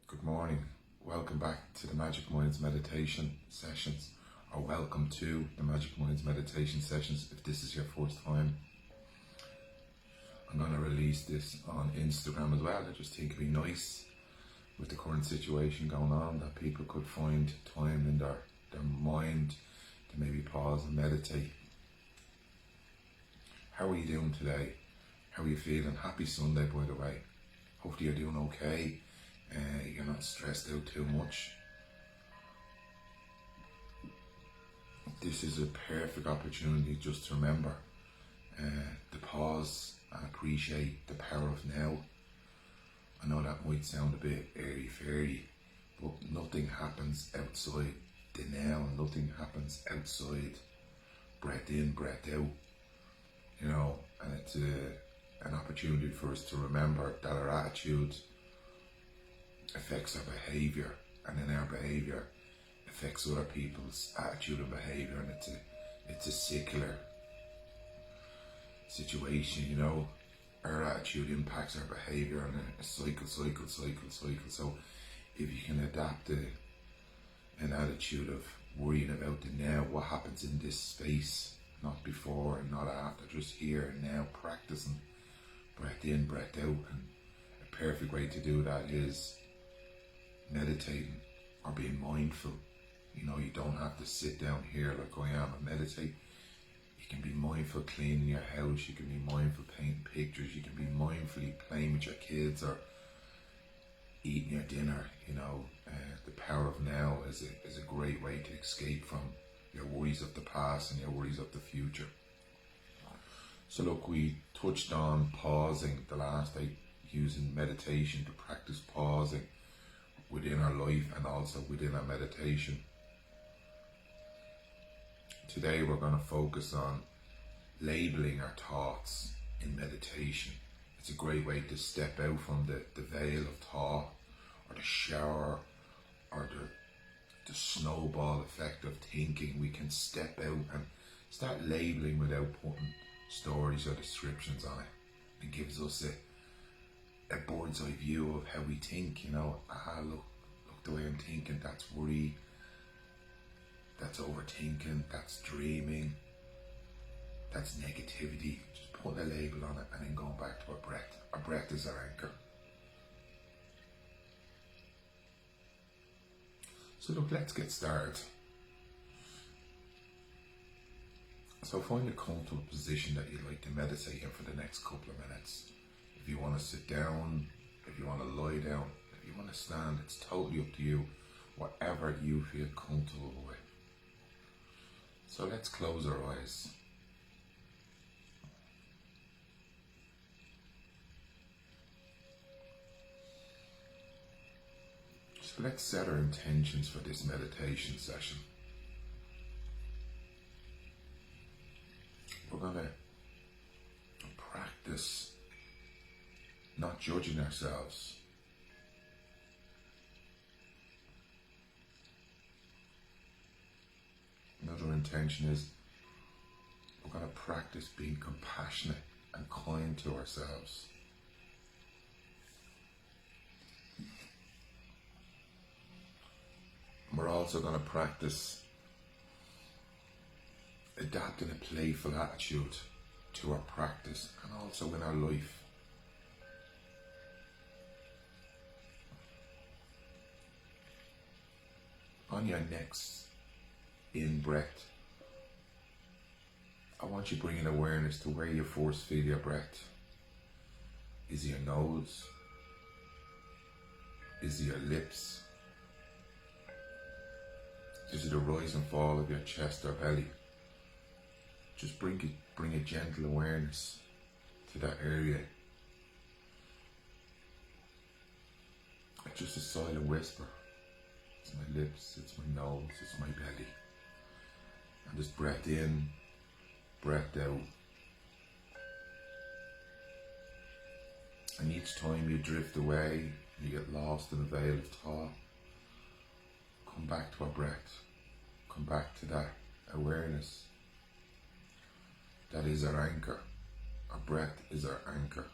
Good morning. Welcome back to the Magic Minds meditation sessions, or welcome to the Magic Minds meditation sessions if this is your first time. I'm going to release this on Instagram as well. I just think it'd be nice with the current situation going on that people could find time in their mind to maybe pause and meditate. How are you doing today? How are you feeling? Happy Sunday, by the way. Hopefully you're doing okay. You're not stressed out too much. This is a perfect opportunity just to remember to pause and appreciate the power of now. I know that might sound a bit airy-fairy, but nothing happens outside the now. Nothing happens outside breath in, breath out. And it's an opportunity for us to remember that our attitude affects our behaviour, and then our behaviour affects other people's attitude and behaviour, and it's a circular situation. Our attitude impacts our behaviour, and a cycle. So if you can adapt an attitude of worrying about the now, what happens in this space, not before and not after, just here and now, practicing breath in, breath out. And a perfect way to do that is meditating or being mindful. You don't have to sit down here like I am and meditate. You can be mindful cleaning your house, you can be mindful painting pictures, you can be mindfully playing with your kids or eating your dinner. The power of now is a great way to escape from your worries of the past and your worries of the future. So look, we touched on pausing the last day, using meditation to practice pausing within our life and also within our meditation. Today we're going to focus on labeling our thoughts in meditation. It's a great way to step out from the veil of thought, or the shower, or the snowball effect of thinking. We can step out and start labeling without putting stories or descriptions on it. It gives us a bird's eye view of how we think. Look the way I'm thinking, that's worry, that's overthinking, that's dreaming, that's negativity. Just putting a label on it and then going back to our breath. Our breath is our anchor. So look, let's get started. So find a comfortable position that you'd like to meditate in for the next couple of minutes. If you want to sit down, if you want to lie down, if you want to stand, it's totally up to you, whatever you feel comfortable with. So let's close our eyes. So let's set our intentions for this meditation session. We're going to practice not judging ourselves. Another intention is we're going to practice being compassionate and kind to ourselves. We're also going to practice adapting a playful attitude to our practice and also in our life. On your next in-breath, I want you bringing awareness to where you first feel your breath. Is it your nose? Is it your lips? Is it a rise and fall of your chest or belly? Just bring a gentle awareness to that area. It's just a silent whisper. It's my lips, it's my nose, it's my belly. And just breath in, breath out. And each time you drift away, you get lost in the veil of thought, come back to our breath. Come back to that awareness. That is our anchor. Our breath is our anchor.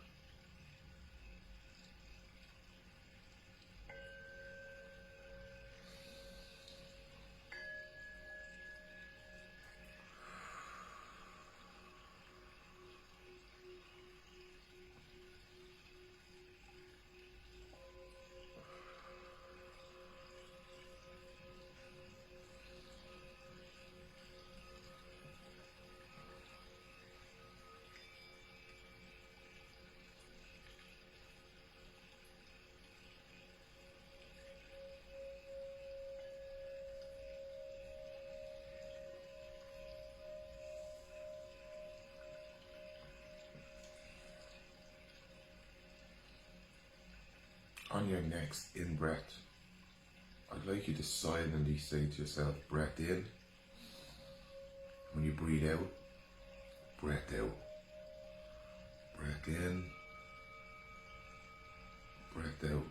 On your next in breath, I'd like you to silently say to yourself, breath in. When you breathe out, breath out. Breath in, breath out.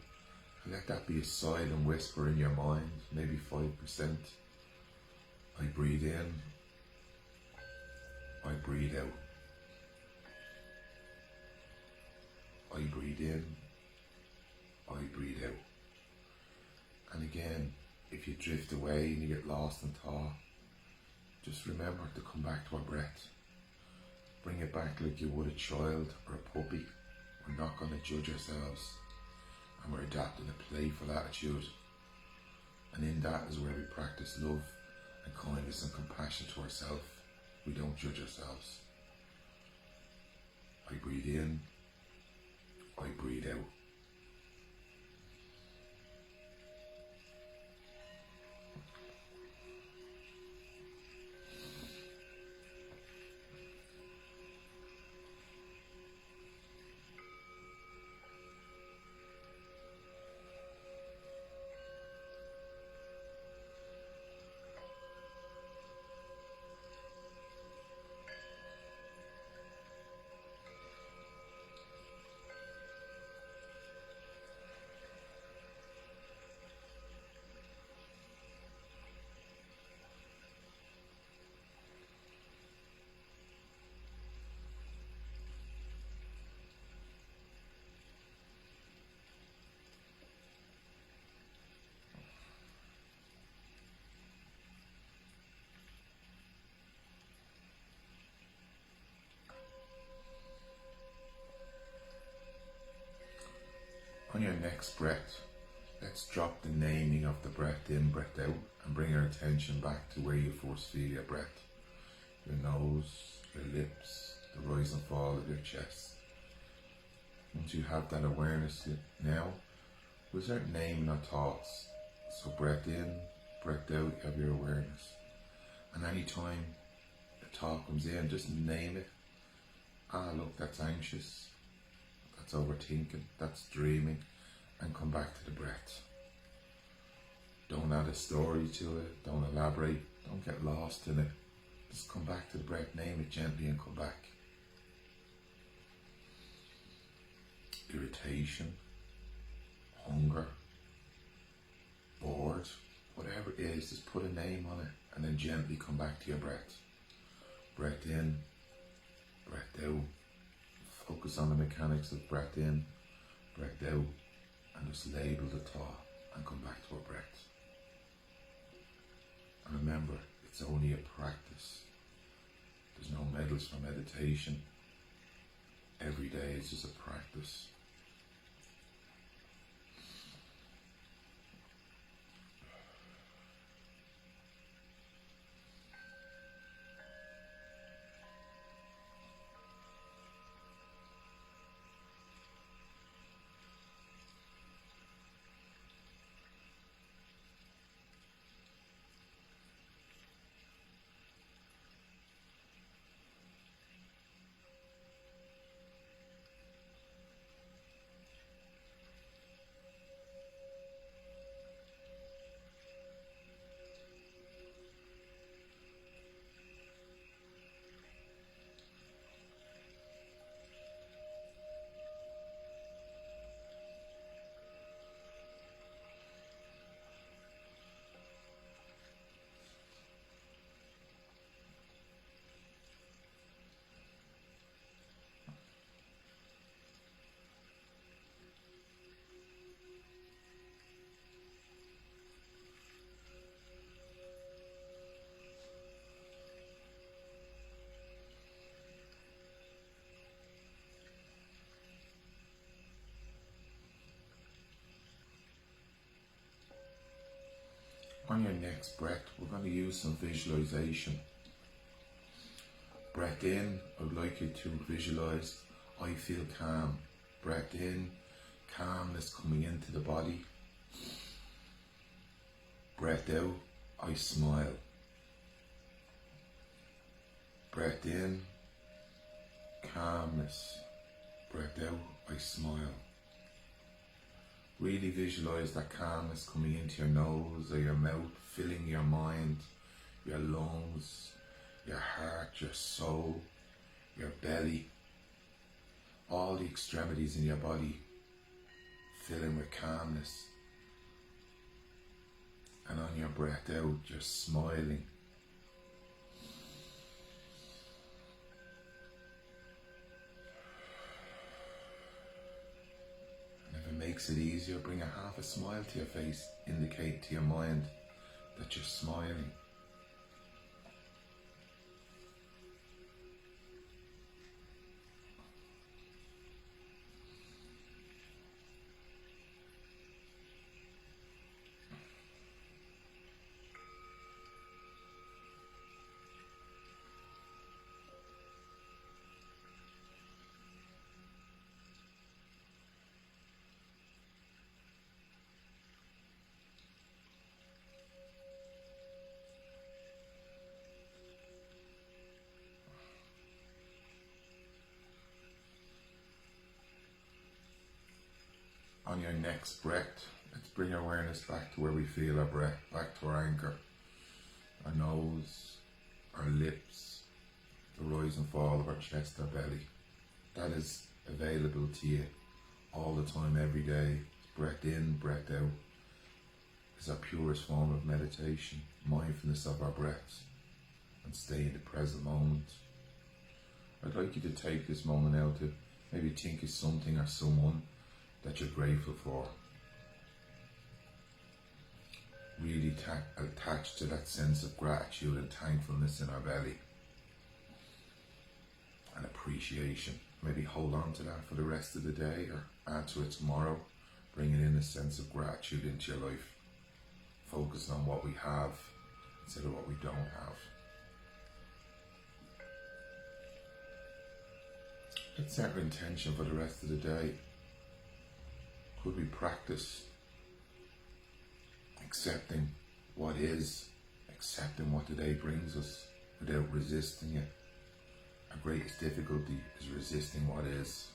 And let that be a silent whisper in your mind, maybe 5%. I breathe in, I breathe out. I breathe in, I breathe out. And again, if you drift away and you get lost in thought, just remember to come back to our breath. Bring it back like you would a child or a puppy. We're not going to judge ourselves, and we're adapting a playful attitude. And in that is where we practice love and kindness and compassion to ourselves. We don't judge ourselves. I breathe in, I breathe out. On your next breath, let's drop the naming of the breath in, breath out, and bring our attention back to where you first feel your breath. Your nose, your lips, the rise and fall of your chest. Once you have that awareness now, we'll start naming our thoughts. So breath in, breath out, you have your awareness. And anytime a thought comes in, just name it. Look, that's anxious. That's overthinking, that's dreaming, and come back to the breath. Don't add a story to it, don't elaborate, don't get lost in it. Just come back to the breath, name it gently and come back. Irritation, hunger, bored, whatever it is, just put a name on it and then gently come back to your breath. Breath in, breath out. Focus on the mechanics of breath in, breath out, and just label the thought and come back to our breath. And remember, it's only a practice. There's no medals for meditation. Every day is just a practice. On your next breath, we're going to use some visualization. Breath in, I would like you to visualize, I feel calm. Breath in, calmness coming into the body. Breath out, I smile. Breath in, calmness. Breath out, I smile. Really visualize that calmness coming into your nose or your mouth, filling your mind, your lungs, your heart, your soul, your belly, all the extremities in your body filling with calmness. And on your breath out, you're smiling. And if it makes it easier, bring a half a smile to your face, indicate to your mind that you're smiling. On your next breath, let's bring awareness back to where we feel our breath, back to our anchor, our nose, our lips, the rise and fall of our chest, our belly. That is available to you all the time, every day. Breath in, breath out is our purest form of meditation, mindfulness of our breaths, and stay in the present moment. I'd like you to take this moment out to maybe think of something or someone that you're grateful for. Really attached to that sense of gratitude and thankfulness in our belly and appreciation. Maybe hold on to that for the rest of the day or add to it tomorrow, bringing in a sense of gratitude into your life. Focus on what we have instead of what we don't have. Let's set our intention for the rest of the day. Could we practice accepting what is, accepting what the day brings us without resisting it? Our greatest difficulty is resisting what is.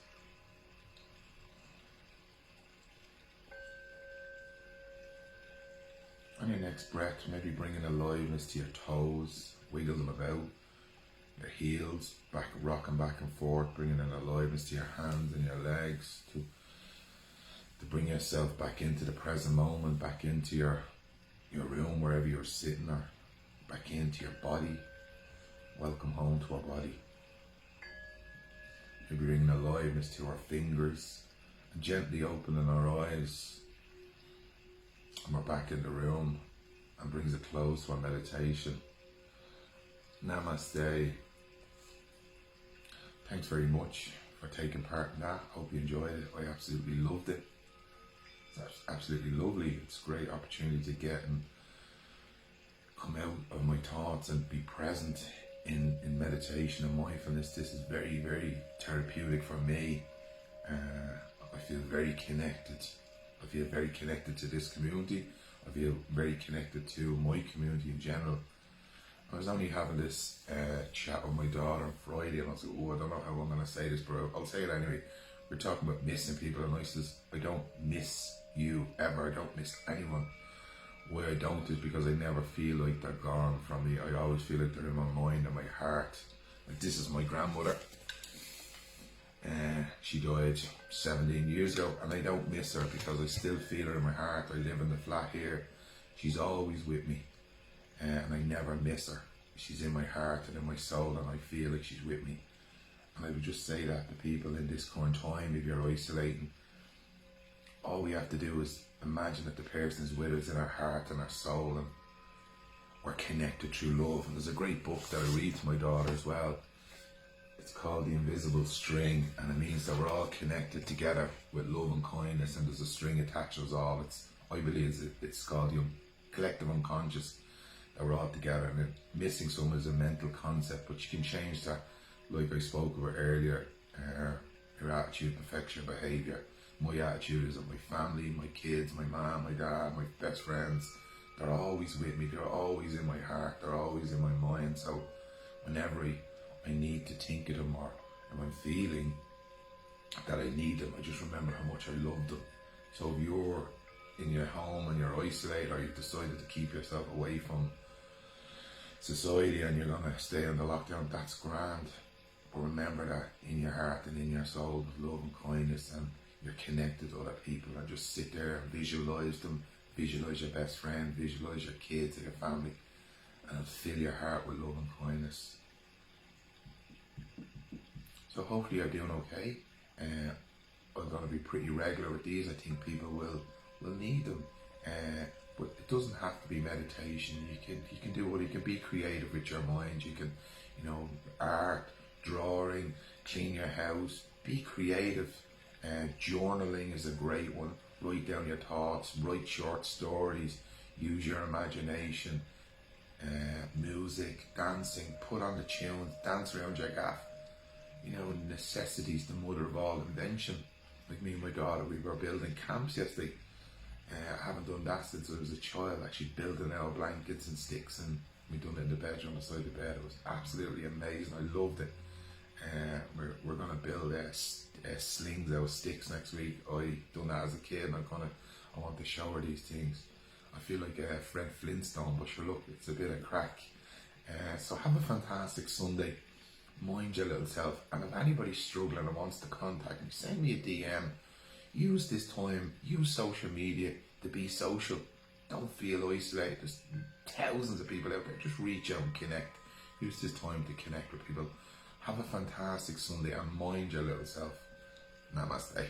On your next breath, maybe bringing aliveness to your toes, wiggle them about, your heels, rocking back and forth, bringing an aliveness to your hands and your legs, to bring yourself back into the present moment, back into your room, wherever you're sitting, or back into your body. Welcome home to our body. Maybe bringing aliveness to our fingers and gently opening our eyes, and we're back in the room, and brings a close to our meditation. Namaste. Thanks very much for taking part in that. Hope you enjoyed it. I absolutely loved it. It's absolutely lovely. It's a great opportunity to get and come out of my thoughts and be present in meditation and mindfulness. This is very, very therapeutic for me. I feel very connected. I feel very connected to this community. I feel very connected to my community in general. I was only having this chat with my daughter on Friday, and I was like, I don't know how I'm going to say this, but I'll say it anyway. We're talking about missing people, and I says, I don't miss you ever. I don't miss anyone. Why I don't is because I never feel like they're gone from me. I always feel like they're in my mind and my heart. Like, this is my grandmother. She died 17 years ago, and I don't miss her because I still feel her in my heart. I live in the flat here. She's always with me, and I never miss her. She's in my heart and in my soul, and I feel like she's with me. And I would just say that to people in this current time, if you're isolating, all we have to do is imagine that the person is with us in our heart and our soul, and we're connected through love. And there's a great book that I read to my daughter as well. It's called The Invisible String, and it means that we're all connected together with love and kindness, and there's a string attached to us all. I believe it's called the collective unconscious, that we're all together, and missing someone is a mental concept, but you can change that, like I spoke about earlier. Your attitude affects your behaviour. My attitude is that my family, my kids, my mom, my dad, my best friends, they're always with me, they're always in my heart, they're always in my mind. So whenever I need to think of them, or if I'm feeling that I need them, I just remember how much I love them. So if you're in your home and you're isolated, or you've decided to keep yourself away from society and you're gonna stay in the lockdown, that's grand. But remember that in your heart and in your soul, love and kindness, and you're connected to other people, and just sit there and visualize them, visualize your best friend, visualize your kids and your family, and fill your heart with love and kindness. So hopefully you're doing okay. I'm going to be pretty regular with these. I think people will need them. But it doesn't have to be meditation. You can do what you can be creative with your mind. You can, art, drawing, clean your house, be creative. Journaling is a great one. Write down your thoughts, write short stories, use your imagination. Music, dancing, put on the tunes, dance around your gaff. Necessity's the mother of all invention. Like me and my daughter, we were building camps yesterday. I haven't done that since I was a child, actually building our blankets and sticks, and we done it in the bedroom beside the bed. It was absolutely amazing. I loved it. We're going to build slings out of sticks next week. I done that as a kid, and I want to show her these things. I feel like Fred Flintstone, but sure, look, it's a bit of crack. So have a fantastic Sunday. Mind your little self, and if anybody's struggling and wants to contact me, send me a DM. Use this time, use social media to be social. Don't feel isolated. There's thousands of people out there. Just reach out and connect. Use this time to connect with people. Have a fantastic Sunday and mind your little self. Namaste.